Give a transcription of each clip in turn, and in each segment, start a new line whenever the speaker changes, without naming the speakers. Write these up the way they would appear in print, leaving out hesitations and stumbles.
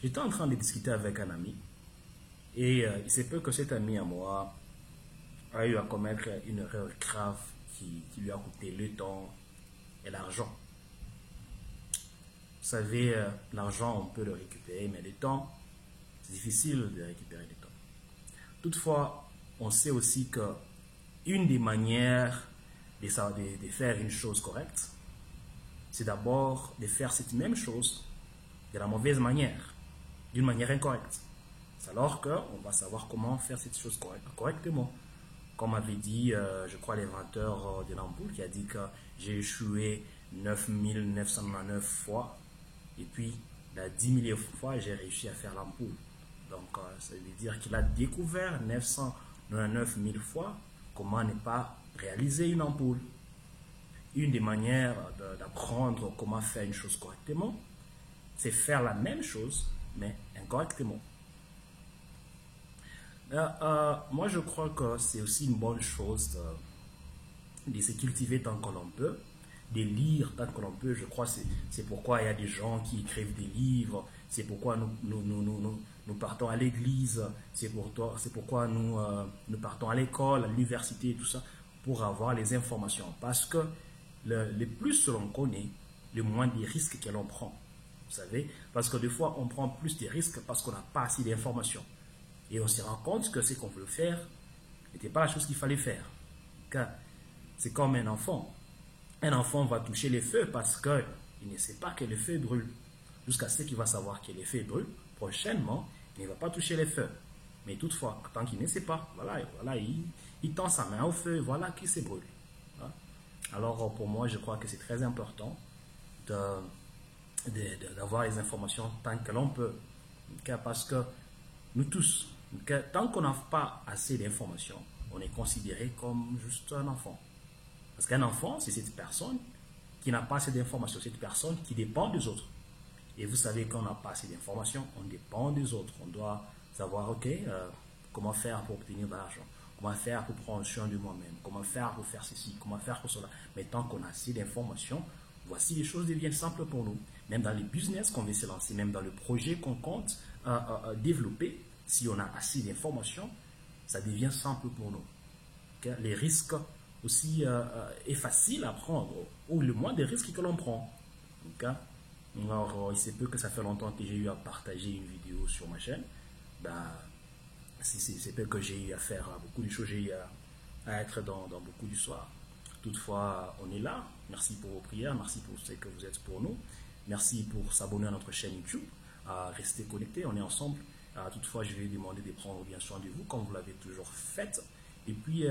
J'étais en train de discuter avec un ami et il se peut que cet ami à moi a eu à commettre une erreur grave qui lui a coûté le temps et l'argent. Vous savez, l'argent, on peut le récupérer, mais le temps, c'est difficile de récupérer le temps. Toutefois, on sait aussi que une des manières de faire une chose correcte, c'est d'abord de faire cette même chose de la mauvaise manière, d'une manière incorrecte. C'est alors qu'on va savoir comment faire cette chose correctement. Comme avait dit, je crois, l'inventeur de l'ampoule qui a dit que j'ai échoué 9999 fois et puis la 10 000e fois, j'ai réussi à faire l'ampoule. Donc, ça veut dire qu'il a découvert 999 000 fois comment ne pas réaliser une ampoule. Une des manières d'apprendre comment faire une chose correctement, c'est faire la même chose, mais incorrectement. Moi, je crois que c'est aussi une bonne chose de se cultiver tant que l'on peut, de lire tant que l'on peut. Je crois que c'est pourquoi il y a des gens qui écrivent des livres, c'est pourquoi nous partons à l'église, c'est pourquoi nous partons à l'école, à l'université et tout ça, pour avoir les informations. Parce que le plus l'on connaît, le moins des risques que l'on prend. Vous savez, parce que des fois, on prend plus de risques parce qu'on n'a pas assez d'informations. Et on se rend compte que ce qu'on veut faire n'était pas la chose qu'il fallait faire. Car c'est comme un enfant. Un enfant va toucher les feux parce qu'il ne sait pas que le feu brûle. Jusqu'à ce qu'il va savoir que le feu brûle, prochainement, il ne va pas toucher les feux. Mais toutefois, tant qu'il ne sait pas, voilà, il tend sa main au feu, voilà qu'il se brûle. Alors pour moi, je crois que c'est très important d'avoir les informations tant que l'on peut. Parce que nous tous, tant qu'on n'a pas assez d'informations, on est considéré comme juste un enfant. Parce qu'un enfant, c'est cette personne qui n'a pas assez d'informations, cette personne qui dépend des autres. Et vous savez qu'on n'a pas assez d'informations, on dépend des autres. On doit savoir, ok, comment faire pour obtenir de l'argent, comment faire pour prendre soin de moi-même, comment faire pour faire ceci, comment faire pour cela. Mais tant qu'on a assez d'informations, voici les choses deviennent simples pour nous. Même dans les business qu'on veut se lancer, même dans le projet qu'on compte développer, si on a assez d'informations, ça devient simple pour nous. Okay? Les risques aussi est facile à prendre, ou le moins de risques que l'on prend. Okay? Alors, il se peut que ça fait longtemps que j'ai eu à partager une vidéo sur ma chaîne. C'est peut que j'ai eu à faire beaucoup de choses, j'ai eu à être dans beaucoup d'histoires. Toutefois, on est là. Merci pour vos prières, merci pour ce que vous êtes pour nous. Merci pour s'abonner à notre chaîne YouTube. Restez connectés, on est ensemble. Toutefois, je vais demander de prendre bien soin de vous, comme vous l'avez toujours fait. Et puis,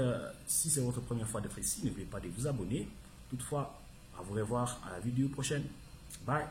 si c'est votre première fois d'être ici, n'oubliez pas de vous abonner. Toutefois, à vous revoir à la vidéo prochaine. Bye!